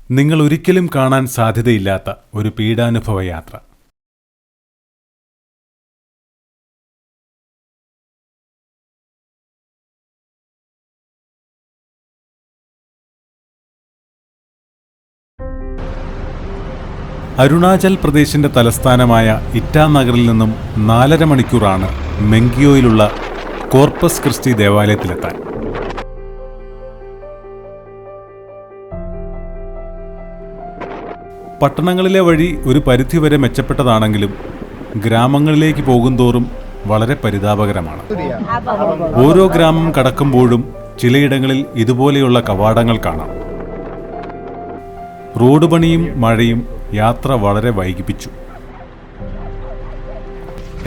നിങ്ങൾ ഒരിക്കലും കാണാൻ സാധ്യതയില്ലാത്ത ഒരു പീഡാനുഭവ യാത്ര. അരുണാചൽ പ്രദേശിന്റെ തലസ്ഥാനമായ ഇറ്റാനഗറിൽ നിന്നും 4.5 മണിക്കൂറാണ് മെങ്കിയോയിലുള്ള കോർപ്പസ് ക്രിസ്റ്റി ദേവാലയത്തിലെത്താൻ. പട്ടണങ്ങളിലെ വഴി ഒരു പരിധിവരെ മെച്ചപ്പെട്ടതാണെങ്കിലും ഗ്രാമങ്ങളിലേക്ക് പോകുന്തോറും വളരെ പരിതാപകരമാണ്. ഓരോ ഗ്രാമം കടക്കുമ്പോഴും ചിലയിടങ്ങളിൽ ഇതുപോലെയുള്ള കവാടങ്ങൾ കാണാം. റോഡ് പണിയും മഴയും യാത്ര വളരെ വൈകിപ്പിച്ചു.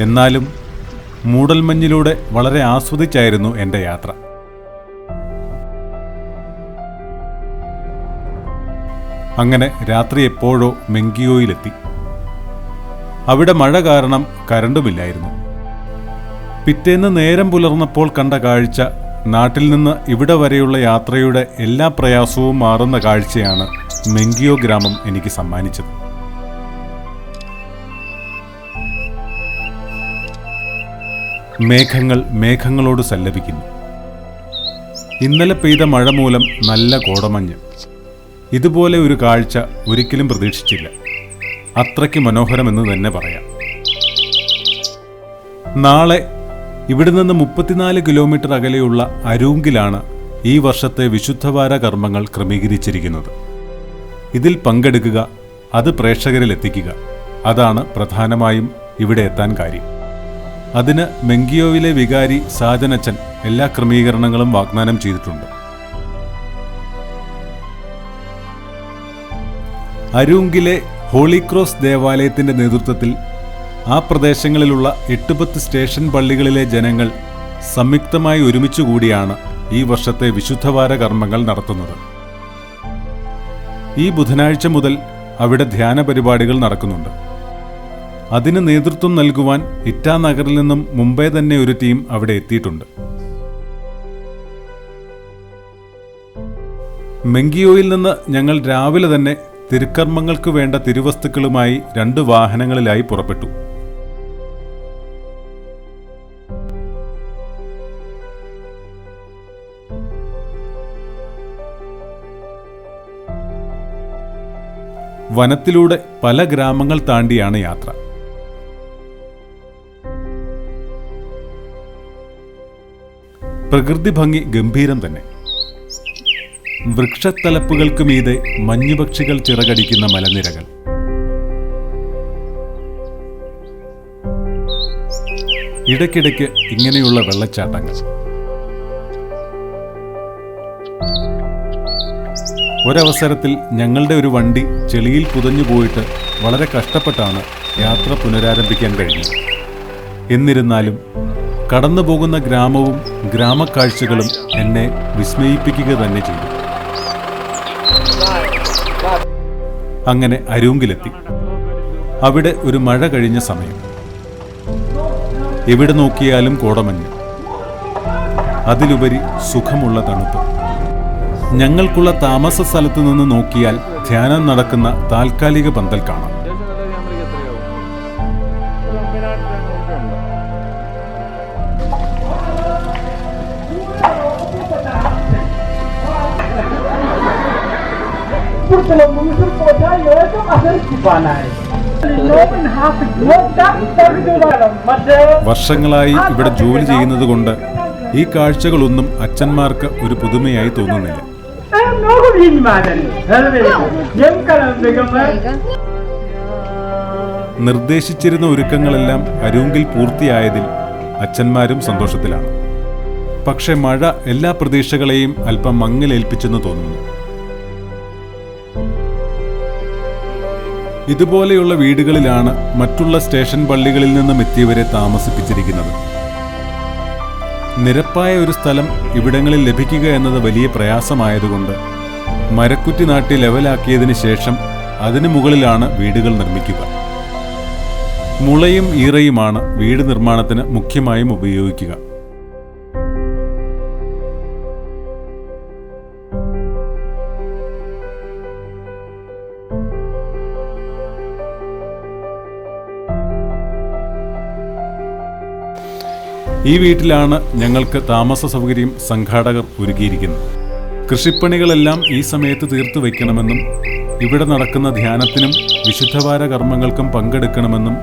എന്നാലും മൂടൽമഞ്ഞിലൂടെ വളരെ ആസ്വദിച്ചായിരുന്നു എൻ്റെ യാത്ര. അങ്ങനെ രാത്രി എപ്പോഴോ മെങ്കിയോയിലെത്തി. അവിടെ മഴ കാരണം കരണ്ടുമില്ലായിരുന്നു. പിറ്റേന്ന് നേരം പുലർന്നപ്പോൾ കണ്ട കാഴ്ച നാട്ടിൽ നിന്ന് ഇവിടെ വരെയുള്ള യാത്രയുടെ എല്ലാ പ്രയാസവും മാറുന്ന കാഴ്ചയാണ് മെങ്കിയോ ഗ്രാമം എനിക്ക് സമ്മാനിച്ചത്. മേഘങ്ങൾ മേഘങ്ങളോട് സല്ലപിക്കുന്നു. ഇന്നലെ പെയ്ത മഴ മൂലം നല്ല കോടമഞ്ഞ്. ഇതുപോലെ ഒരു കാഴ്ച ഒരിക്കലും പ്രതീക്ഷിച്ചില്ല. അത്രയ്ക്ക് മനോഹരമെന്ന് തന്നെ പറയാം. നാളെ ഇവിടെ നിന്ന് 34 കിലോമീറ്റർ അകലെയുള്ള അരൂങ്കിലാണ് ഈ വർഷത്തെ വിശുദ്ധവാര കർമ്മങ്ങൾ ക്രമീകരിച്ചിരിക്കുന്നത്. ഇതിൽ പങ്കെടുക്കുക, അത് പ്രേക്ഷകരിൽ എത്തിക്കുക, അതാണ് പ്രധാനമായും ഇവിടെ എത്താൻ കാര്യം. അതിന് മെങ്കിയോയിലെ വികാരി സാജനച്ചൻ എല്ലാ ക്രമീകരണങ്ങളും വാഗ്ദാനം ചെയ്തിട്ടുണ്ട്. അരൂങ്കിലെ ഹോളി ക്രോസ് ദേവാലയത്തിന്റെ നേതൃത്വത്തിൽ ആ പ്രദേശങ്ങളിലുള്ള 8-10 സ്റ്റേഷൻ പള്ളികളിലെ ജനങ്ങൾ സംയുക്തമായി ഒരുമിച്ചുകൂടിയാണ് ഈ വർഷത്തെ വിശുദ്ധവാര കർമ്മങ്ങൾ നടത്തുന്നത്. ഈ ബുധനാഴ്ച മുതൽ അവിടെ ധ്യാന പരിപാടികൾ നടക്കുന്നുണ്ട്. അതിന് നേതൃത്വം നൽകുവാൻ ഇറ്റാനഗറിൽ നിന്നും മുമ്പേ തന്നെ ഒരു ടീം അവിടെ എത്തിയിട്ടുണ്ട്. മെങ്കിയോയിൽ നിന്ന് ഞങ്ങൾ രാവിലെ തന്നെ തിരുക്കർമ്മങ്ങൾക്ക് വേണ്ട തിരുവസ്തുക്കളുമായി 2 വാഹനങ്ങളിലായി പുറപ്പെട്ടു. വനത്തിലൂടെ പല ഗ്രാമങ്ങൾ താണ്ടിയാണ് യാത്ര. പ്രകൃതി ഭംഗി ഗംഭീരം തന്നെ. വൃക്ഷത്തലപ്പുകൾക്ക് മീതെ മഞ്ഞുപക്ഷികൾ ചിറകടിക്കുന്ന മലനിരകൾ, ഇടയ്ക്കിടയ്ക്ക് ഇങ്ങനെയുള്ള വെള്ളച്ചാട്ടങ്ങൾ. ഒരവസരത്തിൽ ഞങ്ങളുടെ ഒരു വണ്ടി ചെളിയിൽ പുതഞ്ഞു പോയിട്ട് വളരെ കഷ്ടപ്പെട്ടാണ് യാത്ര പുനരാരംഭിക്കാൻ കഴിഞ്ഞത്. എന്നിരുന്നാലും കടന്നുപോകുന്ന ഗ്രാമവും ഗ്രാമക്കാഴ്ചകളും എന്നെ വിസ്മയിപ്പിക്കുക തന്നെ ചെയ്തു. അങ്ങനെ അരൂങ്കിലെത്തി. അവിടെ ഒരു മഴ കഴിഞ്ഞ സമയം. എവിടെ നോക്കിയാലും കോടമഞ്ഞ്, അതിലുപരി സുഖമുള്ള തണുപ്പ്. ഞങ്ങൾക്കുള്ള താമസ സ്ഥലത്ത് നിന്ന് നോക്കിയാൽ ധ്യാനം നടക്കുന്ന താൽക്കാലിക പന്തൽ കാണാം. വർഷങ്ങളായി ഇവിടെ ജോലി ചെയ്യുന്നത് കൊണ്ട് ഈ കാഴ്ചകളൊന്നും അച്ഛന്മാർക്ക് ഒരു പുതുമയായി തോന്നുന്നില്ല. നിർദ്ദേശിച്ചിരുന്ന ഒരുക്കങ്ങളെല്ലാം അരൂങ്കിൽ പൂർത്തിയായതിൽ അച്ഛന്മാരും സന്തോഷത്തിലാണ്. പക്ഷെ മഴ എല്ലാ പ്രതീക്ഷകളെയും അല്പം മങ്ങലേൽപ്പിച്ചെന്ന് തോന്നുന്നു. ഇതുപോലെയുള്ള വീടുകളിലാണ് മറ്റുള്ള സ്റ്റേഷൻ പള്ളികളിൽ നിന്നും എത്തിയവരെ താമസിപ്പിച്ചിരിക്കുന്നത്. നിരപ്പായ ഒരു സ്ഥലം ഇവിടങ്ങളിൽ ലഭിക്കുക എന്നത് വലിയ പ്രയാസമായതുകൊണ്ട് മരക്കുറ്റി നാട്ടി ലെവലാക്കിയതിന് ശേഷം അതിനു മുകളിലാണ് വീടുകൾ നിർമ്മിക്കുക. മുളയും ഈറയുമാണ് വീട് നിർമ്മാണത്തിന് മുഖ്യമായും ഉപയോഗിക്കുക. ഈ വീട്ടിലാണ് ഞങ്ങൾക്ക് താമസ സൗകര്യം സംഘാടകർ ഒരുക്കിയിരിക്കുന്നത്. കൃഷിപ്പണികളെല്ലാം ഈ സമയത്ത് തീർത്തു വയ്ക്കണമെന്നും ഇവിടെ നടക്കുന്ന ധ്യാനത്തിനും വിശുദ്ധവാര കർമ്മങ്ങൾക്കും പങ്കെടുക്കണമെന്നും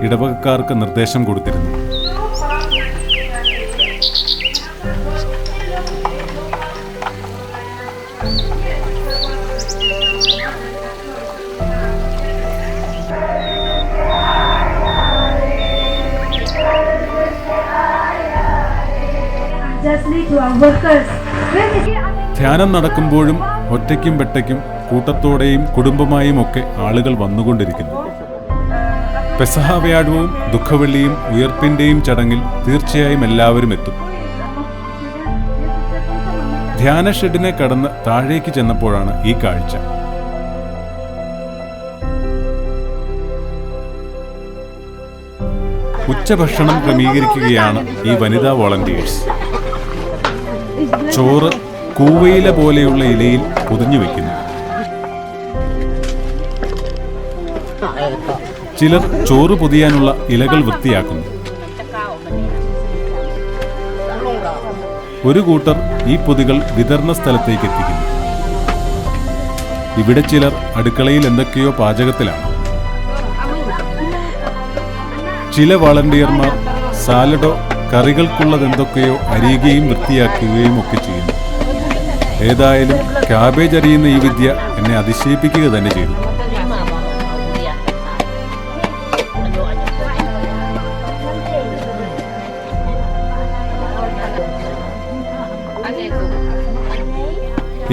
ഇടവകക്കാർക്ക് നിർദ്ദേശം കൊടുത്തിരുന്നു. ധ്യാനം നടക്കുമ്പോഴും ഒറ്റയ്ക്കും വെട്ടയ്ക്കും കൂട്ടത്തോടെയും കുടുംബമായും ഒക്കെ ആളുകൾ വന്നുകൊണ്ടിരിക്കുന്നു. പെസഹ വ്യാഴവും ദുഃഖവെള്ളിയും ഉയർപ്പിന്റെയും ചടങ്ങിൽ തീർച്ചയായും എല്ലാവരും എത്തും. ധ്യാന ഷെഡിനെ കടന്ന് താഴേക്ക് ചെന്നപ്പോഴാണ് ഈ കാഴ്ച. ഉച്ചഭക്ഷണം ക്രമീകരിക്കുകയാണ് ഈ വനിതാ വോളണ്ടിയേഴ്സ്. ചോറ് കൂവയില പോലെയുള്ള ഇലയിൽ പൊതിഞ്ഞു വെക്കുന്നു. ചിലർ ചോറ് പൊതിയാനുള്ള ഇലകൾ വൃത്തിയാക്കുന്നു. ഒരു കൂട്ടർ ഈ പൊതികൾ വിതരണ സ്ഥലത്തേക്ക് എത്തിക്കുന്നു. ഇവിടെ ചിലർ അടുക്കളയിൽ എന്തൊക്കെയോ പാചകത്തിലാണ്. ചില വളണ്ടിയർമാർ സാലഡോ കറികൾക്കുള്ളതെന്തൊക്കെയോ അരിയുകയും വൃത്തിയാക്കുകയും ഒക്കെ ചെയ്യുന്നു. ഏതായാലും ക്യാബേജ് അരിയുന്ന ഈ വിദ്യ എന്നെ അതിശയിപ്പിക്കുക തന്നെ ചെയ്തു.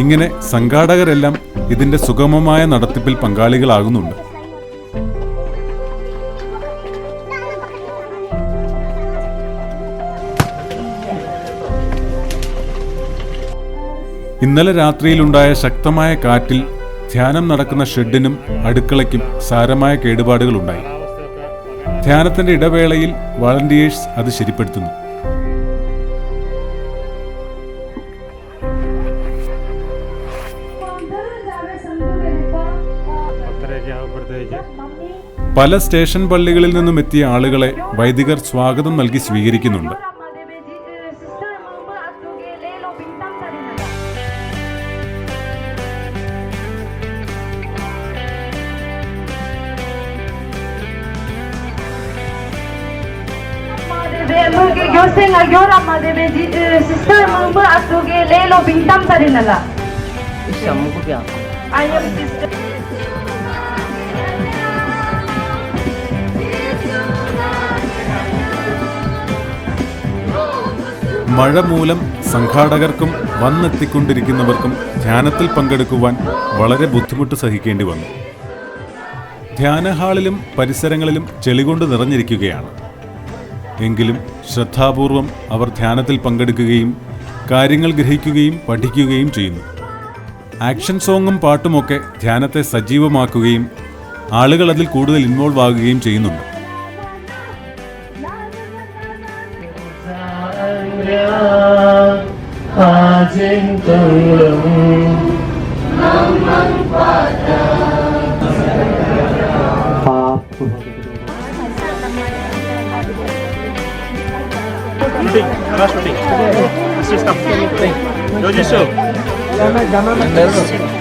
ഇങ്ങനെ സംഘാടകരെല്ലാം ഇതിന്റെ സുഗമമായ നടത്തിപ്പിൽ പങ്കാളികളാകുന്നുണ്ട്. ഇന്നലെ രാത്രിയിലുണ്ടായ ശക്തമായ കാറ്റിൽ ധ്യാനം നടക്കുന്ന ഷെഡിനും അടുക്കളയ്ക്കും സാരമായ കേടുപാടുകളുണ്ടായി. ധ്യാനത്തിന്റെ ഇടവേളയിൽ വളണ്ടിയേഴ്സ് അത് ശരിപ്പെടുത്തുന്നു. പല സ്റ്റേഷൻ പള്ളികളിൽ നിന്നും എത്തിയ ആളുകളെ വൈദികർ സ്വാഗതം നൽകി സ്വീകരിക്കുന്നുണ്ട്. മഴ മൂലം സംഘാടകർക്കും വന്നെത്തിക്കൊണ്ടിരിക്കുന്നവർക്കും ധ്യാനത്തിൽ പങ്കെടുക്കുവാൻ വളരെ ബുദ്ധിമുട്ട് സഹിക്കേണ്ടി വന്നു. ധ്യാനഹാളിലും പരിസരങ്ങളിലും ചെളികൊണ്ട് നിറഞ്ഞിരിക്കുകയാണ്. എങ്കിലും ശ്രദ്ധാപൂർവം അവർ ധ്യാനത്തിൽ പങ്കെടുക്കുകയും കാര്യങ്ങൾ ഗ്രഹിക്കുകയും പഠിക്കുകയും ചെയ്യുന്നു. ആക്ഷൻ സോങ്ങും പാട്ടുമൊക്കെ ധ്യാനത്തെ സജീവമാക്കുകയും ആളുകൾ അതിൽ കൂടുതൽ ഇൻവോൾവ് ആകുകയും ചെയ്യുന്നുണ്ട്.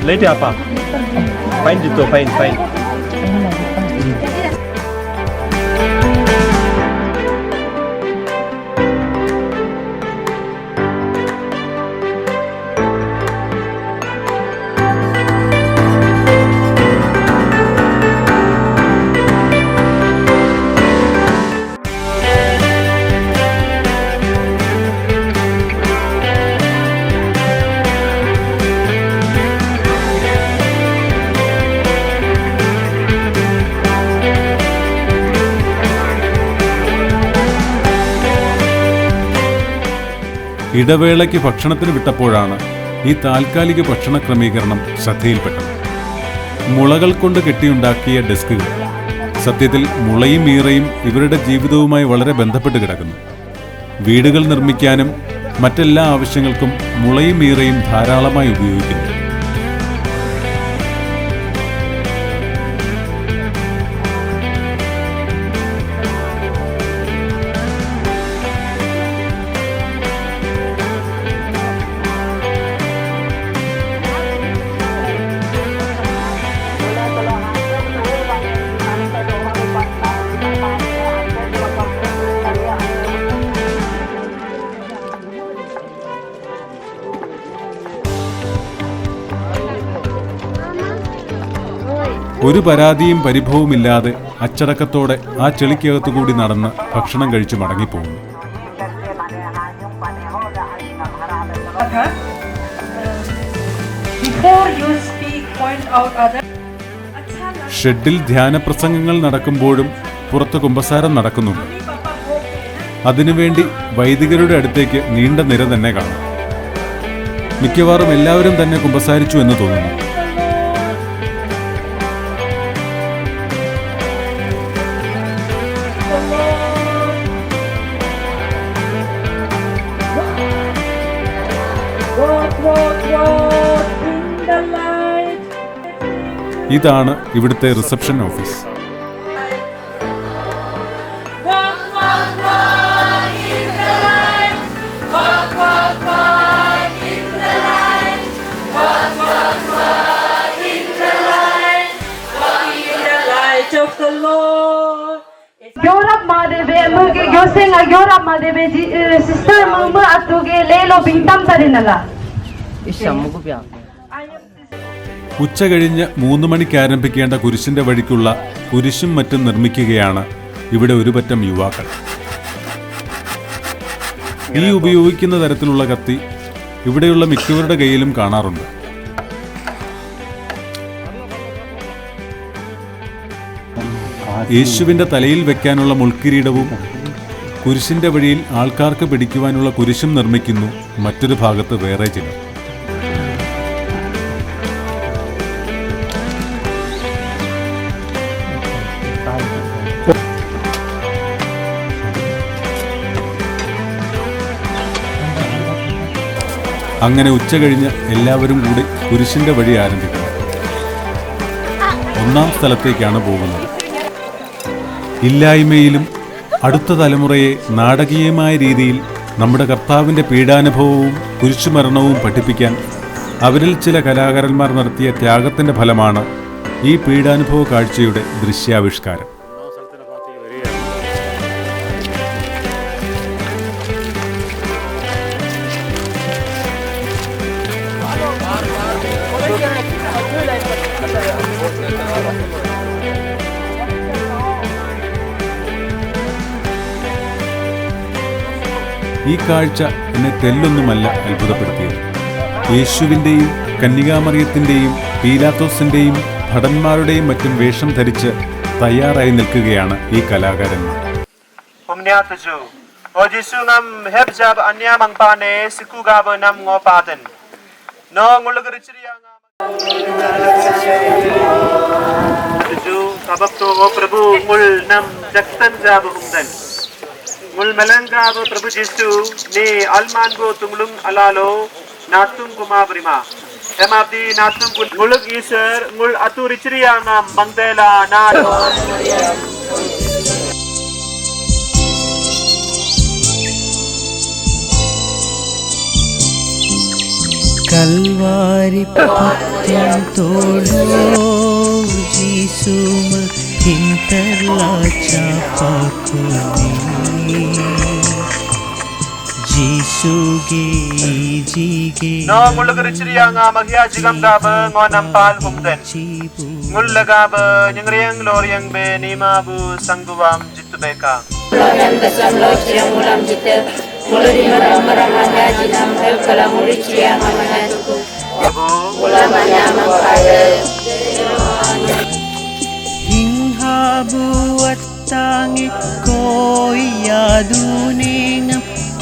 Later apa? Fine itu, fine. ഇടവേളയ്ക്ക് ഭക്ഷണത്തിന് വിട്ടപ്പോഴാണ് ഈ താൽക്കാലിക ഭക്ഷണ ക്രമീകരണം ശ്രദ്ധയിൽപ്പെട്ടത്. മുളകൾ കൊണ്ട് കെട്ടിയുണ്ടാക്കിയ ഡെസ്കുകൾ. സത്യത്തിൽ മുളയും ഈറയും ഇവരുടെ ജീവിതവുമായി വളരെ ബന്ധപ്പെട്ട് കിടക്കുന്നു. വീടുകൾ നിർമ്മിക്കാനും മറ്റെല്ലാ ആവശ്യങ്ങൾക്കും മുളയും ഈറയും ധാരാളമായി ഉപയോഗിക്കുന്നു. ഒരു പരാതിയും പരിഭവമില്ലാതെ അച്ചടക്കത്തോടെ ആ ചെളിക്കകത്തുകൂടി നടന്ന് ഭക്ഷണം കഴിച്ച് മടങ്ങിപ്പോകുന്നു. ഷെഡിൽ ധ്യാനപ്രസംഗങ്ങൾ നടക്കുമ്പോഴും പുറത്ത് കുമ്പസാരം നടക്കുന്നുണ്ട്. അതിനുവേണ്ടി വൈദികരുടെ അടുത്തേക്ക് നീണ്ട നിര തന്നെ കാണാം. മിക്കവാറും എല്ലാവരും തന്നെ കുമ്പസാരിച്ചു എന്ന് തോന്നുന്നു. ഇതാണ് ഇവിടുത്തെ reception office. Yorap madebe muge gyosenga yorap madebe sister mumu atuge lelo bintam tarinala. ഉച്ച കഴിഞ്ഞ് 3 മണിക്ക് ആരംഭിക്കേണ്ട കുരിശിന്റെ വഴിക്കുള്ള കുരിശും മറ്റും നിർമ്മിക്കുകയാണ് ഇവിടെ ഒരു പറ്റം യുവാക്കൾ. ഈ ഉപയോഗിക്കുന്ന തരത്തിലുള്ള കത്തി ഇവിടെയുള്ള മിക്കവരുടെ കയ്യിലും കാണാറുണ്ട്. യേശുവിന്റെ തലയിൽ വെക്കാനുള്ള മുൾക്കിരീടവും കുരിശിന്റെ വഴിയിൽ ആൾക്കാർക്ക് പിടിക്കുവാനുള്ള കുരിശും നിർമ്മിക്കുന്നു മറ്റൊരു ഭാഗത്ത് വേറെ ചിലർ. അങ്ങനെ ഉച്ച കഴിഞ്ഞ് എല്ലാവരും കൂടി കുരിശിന്റെ വഴി ആരംഭിക്കുന്നു. 1-ാം സ്ഥലത്തേക്കാണ് പോകുന്നത്. ഇല്ലായ്മയിലും അടുത്ത തലമുറയെ നാടകീയമായ രീതിയിൽ നമ്മുടെ കർത്താവിൻ്റെ പീഡാനുഭവവും കുരിശുമരണവും പഠിപ്പിക്കാൻ അവരിൽ ചില കലാകാരന്മാർ നടത്തിയ ത്യാഗത്തിൻ്റെ ഫലമാണ് ഈ പീഡാനുഭവ കാഴ്ചയുടെ ദൃശ്യാവിഷ്കാരം. ഈ കാഴ്ച എന്നെ തെല്ലൊന്നുമല്ല അത്ഭുതപ്പെടുത്തിയത്. യേശുവിൻ്റെയും കന്യകാമറിയത്തിൻ്റെയും പീലാത്തോസിൻ്റെയും ഭടന്മാരുടെയും മറ്റും വേഷം ധരിച്ച് തയ്യാറായി നിൽക്കുകയാണ് ഈ കലാകാരന്മാർ. Ngul melangkab Prabhu Jisu ni alman go tunglung alalo natum kumabrima emabdi natum kun nguluk iser ngul atu richriya nam mandela na Kalvari patyan tolo Jisuma hinterla chapakuni Jisuge jige no nguluk richriya nga magya jigam gab ngonam pal humden ngul lagab nyengriang loriang be nima bu sangguwam jitubeka Yang dasam loriang ulam jitu mulai marang haji nam hel kalang richriya nga manatuku ulamanya mangkade Hinghabu at tangi ko'y yaduning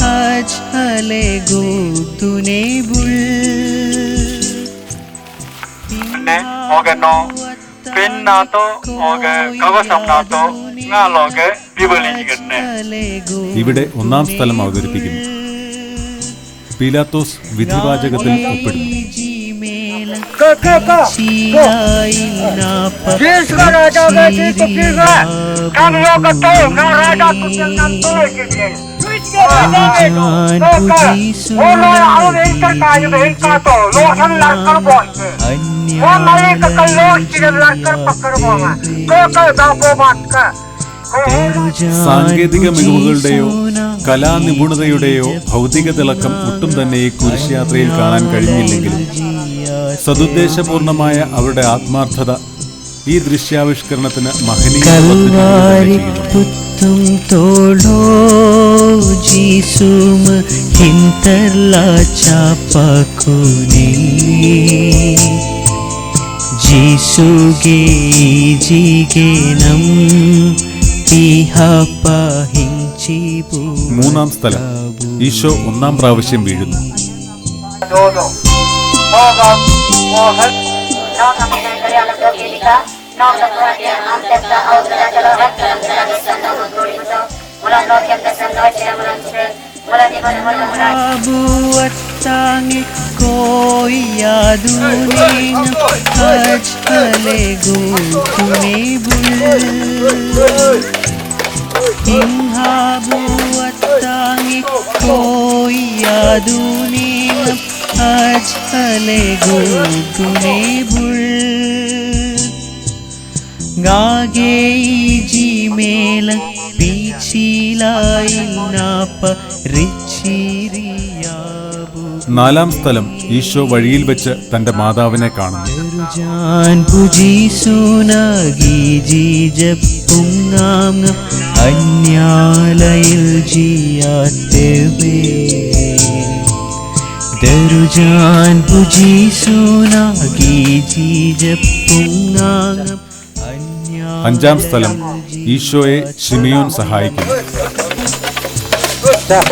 haj halego tunebul oge no pin nato oge kavasam nato ngaloge bibaliganne ഇവിടെ 1-ാം സ്ഥലം അവതരിപ്പിക്കുന്നു. പീലാത്തോസ് വിധിവാചകത്തിൽ ഒപ്പിടുന്നു. സാങ്കേതിക മികവുകളുടെയോ കലാനിപുണതയുടെയോ ഭൗതിക തിളക്കം ഒട്ടും തന്നെ ഈ കുരിശുയാത്രയിൽ കാണാൻ കഴിഞ്ഞില്ലെങ്കിലും സതുദ്ദേശപൂർണമായ അവരുടെ ആത്മാർത്ഥത ഈ ദൃശ്യാവിഷ്കരണത്തിന് മഹനീയ കൽവാരി പുത്തും തോളോ ജീസും ഹിന്തർലാ ചാപ്പാക്കുനേ ജീസുഗേ ജീഗേ നം പിഹപഹിഞ്ചിബു. മൂന്നാം സ്ഥലം ഈശോ ഒന്നാം പ്രാവശ്യം വീഴുന്നു. Abuatangi koyaduning ajkalego tunebul Inhabuatangi koyaduning ajkalego tunebul Ngage ijimela pichilail napa richiriyabu. നാലാം സ്ഥലം ഈശോ വഴിയിൽ വെച്ച് തന്റെ മാതാവിനെ കാണുന്നു. Jarujan puji sunagi jijapungam anyalayil jiyateve Darujan puji sunagi jijapungam. അഞ്ചാം സ്ഥലം ഈശോയെ ശിമിയോൻ സഹായിക്കുന്നു.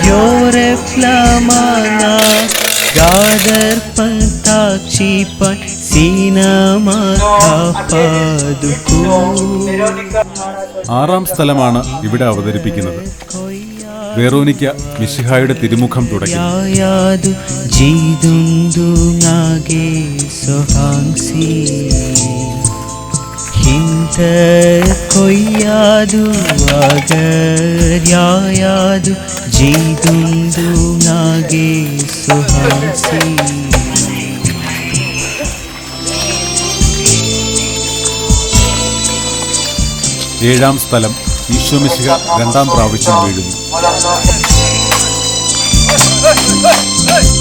Yore flamana gadar pantakshipan sinama kapaduku. ആറാം സ്ഥലമാണ് ഇവിടെ അവതരിപ്പിക്കുന്നത്. വെറോനിക്ക മിശിഹായുടെ തിരുമുഖം തുടങ്ങി. Yayadu jidundungage sohangsi Hinter koyadu agar yayadu jidundungage sohangsi. ഏഴാം സ്ഥലം ഈശോ മിശിഹ രണ്ടാം പ്രാവശ്യം വീഴുന്നു.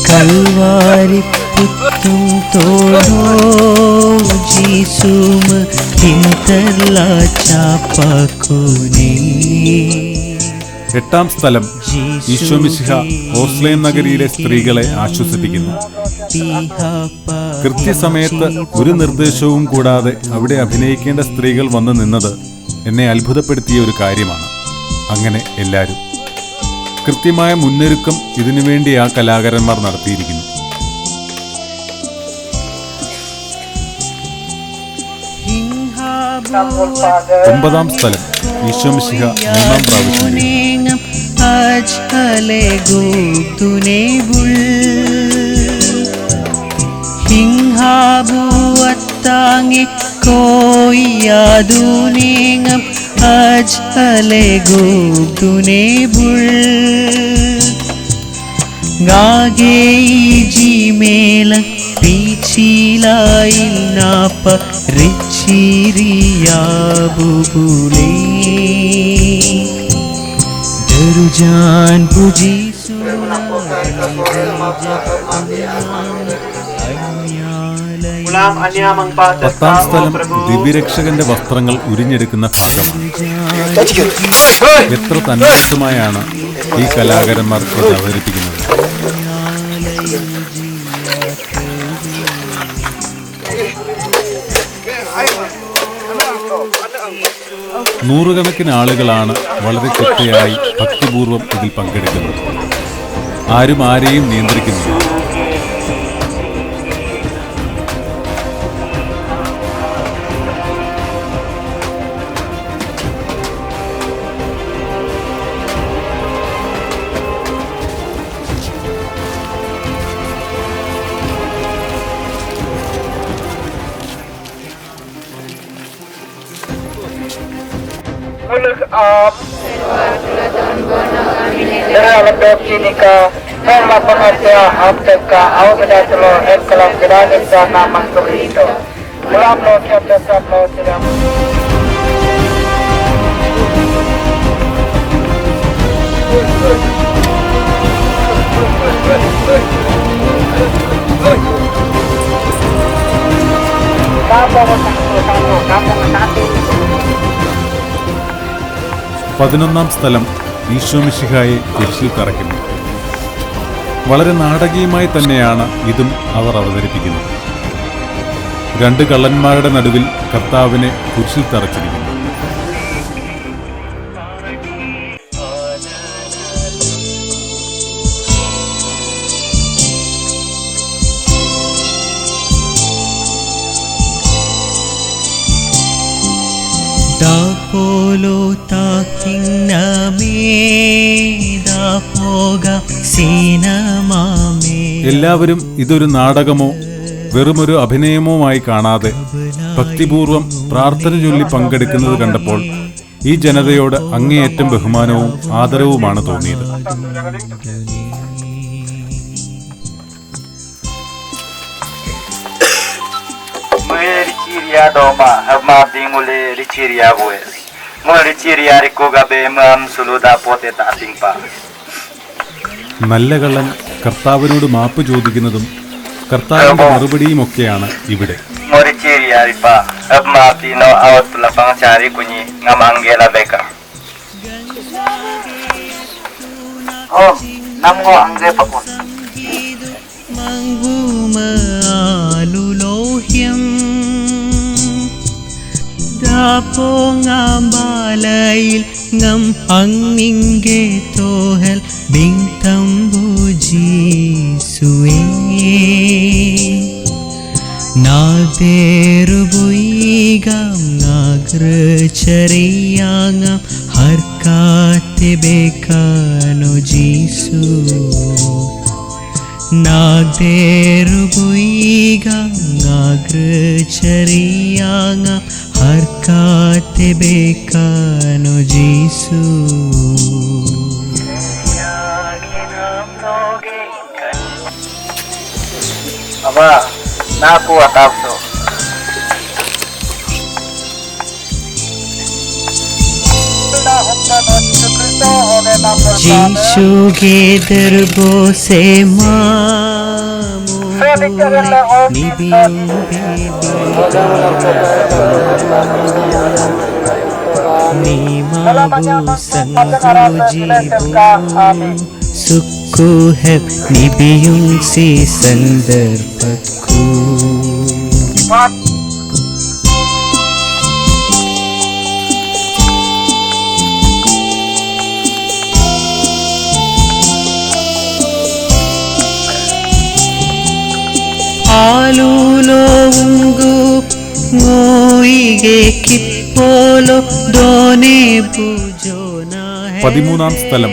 കൽവാരി പുത്തും തോളോ ജീസും ഹിന്തർലാ ചാപ്പാക്കുനേ. എട്ടാം സ്ഥലം ഈശോ മിശിഹ ഓസ്ലേം നഗരിയിലെ സ്ത്രീകളെ ആശ്വസിപ്പിക്കുന്നു. കൃത്യസമയത്ത് ഒരു നിർദ്ദേശവും കൂടാതെ അവിടെ അഭിനയിക്കേണ്ട സ്ത്രീകൾ വന്നു നിന്നത് എന്നെ അത്ഭുതപ്പെടുത്തിയ ഒരു കാര്യമാണ്. അങ്ങനെ എല്ലാവരും കൃത്യമായ മുന്നൊരുക്കം ഇതിനുവേണ്ടി ആ കലാകാരന്മാർ നടത്തിയിരിക്കുന്നു. ഒമ്പതാം സ്ഥലം ഈശോ മിശിഹ മൂന്നാം പ്രാവശ്യം Hinhabuatangi koyaduningam ajkalego tunebul Ngage ijimela pichilail napa richiriyabubule Darujan puji പത്താം സ്ഥലം ദിവ്യരക്ഷകന്റെ വസ്ത്രങ്ങൾ ഉരിഞ്ഞെടുക്കുന്ന ഭാഗം. എത്ര തന്മയത്വമായാണ് ഈ കലാകാരന്മാർ ഇത് അവതരിപ്പിക്കുന്നത്. നൂറുകണക്കിന് ആളുകളാണ് വളരെ ചിട്ടയായി ഭക്തിപൂർവ്വം ഇതിൽ പങ്കെടുക്കുന്നത്. ആരും ആരെയും നിയന്ത്രിക്കുന്നില്ല. Memang pengajar Afrika awalnya dulu eklam gerak sana masuk itu. Dalam lokasi tersebut tidak. Apa 11-ാം സ്ഥലം ഈശോമിശിഹായെ കുരിശിൽ തറയ്ക്കുന്നു. വളരെ നാടകീയമായി തന്നെയാണ് ഇതും അവർ അവതരിപ്പിക്കുന്നത്. 2 കള്ളന്മാരുടെ നടുവിൽ കർത്താവിനെ കുരിശിൽ തറച്ചിരിക്കുന്നു. Dapolo takiname dapoga sinamame. എല്ലാവരും ഇതൊരു നാടകമോ വെറുമൊരു അഭിനയമോമായി കാണാതെ ഭക്തിപൂർവം പ്രാർത്ഥന ചൊല്ലി പങ്കെടുക്കുന്നത് കണ്ടപ്പോൾ ഈ ജനതയോട് അങ്ങേയറ്റം ബഹുമാനവും ആദരവുമാണ് തോന്നിയത്. Richiria doma abmadi mule richiria boes mule richiria rikoga be mam suluda poteta tingpa. നല്ല കള്ളൻ കർത്താവിനോട് മാപ്പ് ചോദിക്കുന്നതും കർത്താവിന്റെ മറുപടിയുമൊക്കെയാണ് ഇവിടെ. Richiria ripa abmadi no awat lapang cari kunyi ngamangela beka. Oh namgo angge pakon Mangguma alulohyam dapo ngambalayil ngam angninge tohel bingtambu jisuwe naderubuyigam nagrachariyangam harkate bekano jisu Nagderubuyigam nagrachariyangam harkate bekano jisu. Aba naku atapso Jisu ge darbo se mamule nibiyong bebe ni mabu sangujibu sukku heb nibiyong si sandarpakku. Alulo ungu ngoige kippolo done bujona hai. 13-ാം സ്ഥലം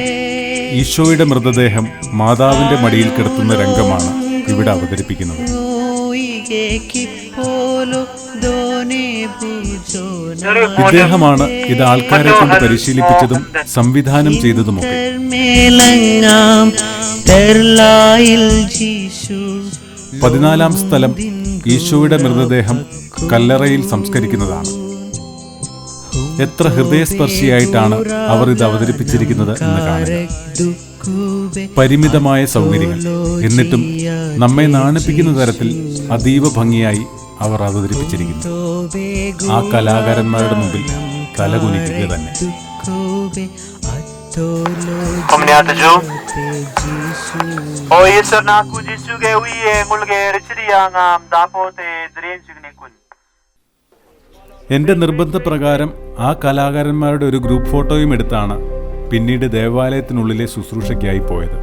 ഈശോയുടെ മൃതദേഹം മാതാവിന്റെ മടിയിൽ കിടത്തുന്ന രംഗമാണ് ഇവിടെ അവതരിപ്പിക്കുന്നത്. ഇദ്ദേഹമാണ് ഇത് ആൾക്കാരെ കൊണ്ട് പരിശീലിപ്പിച്ചതും സംവിധാനം ചെയ്തതുമൊക്കെ. 14-ാം സ്ഥലം ഈശോയുടെ മൃതദേഹം കല്ലറയിൽ സംസ്കരിക്കുന്നതാണ്. എത്ര ഹൃദയസ്പർശിയായിട്ടാണ് അവർ ഇത് അവതരിപ്പിച്ചിരിക്കുന്നത് എന്ന് കാണുക. പരിമിതമായ സൗകര്യങ്ങൾ എന്നിട്ടും നമ്മെ നാണിപ്പിക്കുന്ന തരത്തിൽ അതീവ ഭംഗിയായി അവർ അവതരിപ്പിച്ചിരിക്കുന്നു. ആ കലാകാരന്മാരുടെ മുമ്പിൽ തലകുനിക്കുക തന്നെ. Komuniata O Yesu naku Jesu ge uye mulge richiria ngam dapote dren signikun. എന്റെ നിർബന്ധപ്രകാരം ആ കലാകാരന്മാരുടെ ഒരു ഗ്രൂപ്പ് ഫോട്ടോയും എടുത്താണ് പിന്നീട് ദേവാലയത്തിനുള്ളിലെ ശുശ്രൂഷയ്ക്കായി പോയത്.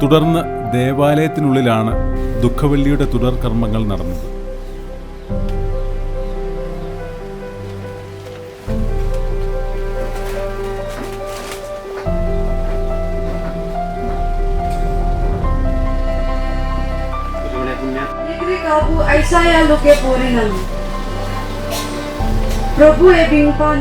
തുടർന്ന് ദേവാലയത്തിനുള്ളിലാണ് ദുഃഖവെള്ളിയുടെ തുടർ കർമ്മങ്ങൾ നടന്നത്. Isaiah luke purinan. Prabhu ebing pan.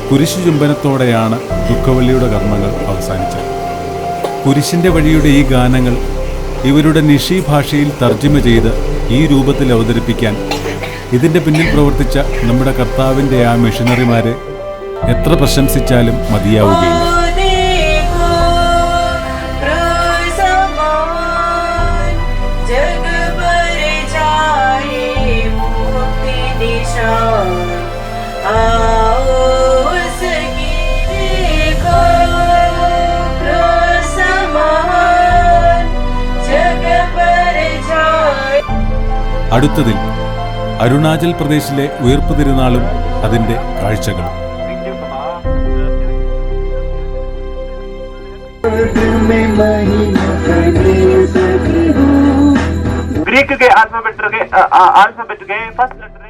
കുരിശു ചുംബനത്തോടെയാണ് ദുഃഖവെള്ളിയുടെ കർമ്മങ്ങൾ അവസാനിച്ചത്. കുരിശിൻ്റെ വഴിയുടെ ഈ ഗാനങ്ങൾ ഇവരുടെ നിഷി ഭാഷയിൽ തർജ്ജിമ ചെയ്ത് ഈ രൂപത്തിൽ അവതരിപ്പിക്കാൻ ഇതിൻ്റെ പിന്നിൽ പ്രവർത്തിച്ച നമ്മുടെ കർത്താവിൻ്റെ ആ മിഷനറിമാരെ എത്ര പ്രശംസിച്ചാലും മതിയാവുകയില്ല. അടുത്തതിൽ അരുണാചൽ പ്രദേശിലെ ഉയർപ്പ് തിരുനാളും അതിൻ്റെ കാഴ്ചകളും. ग्रीक के अल्फाबेट के फर्स्ट लेटर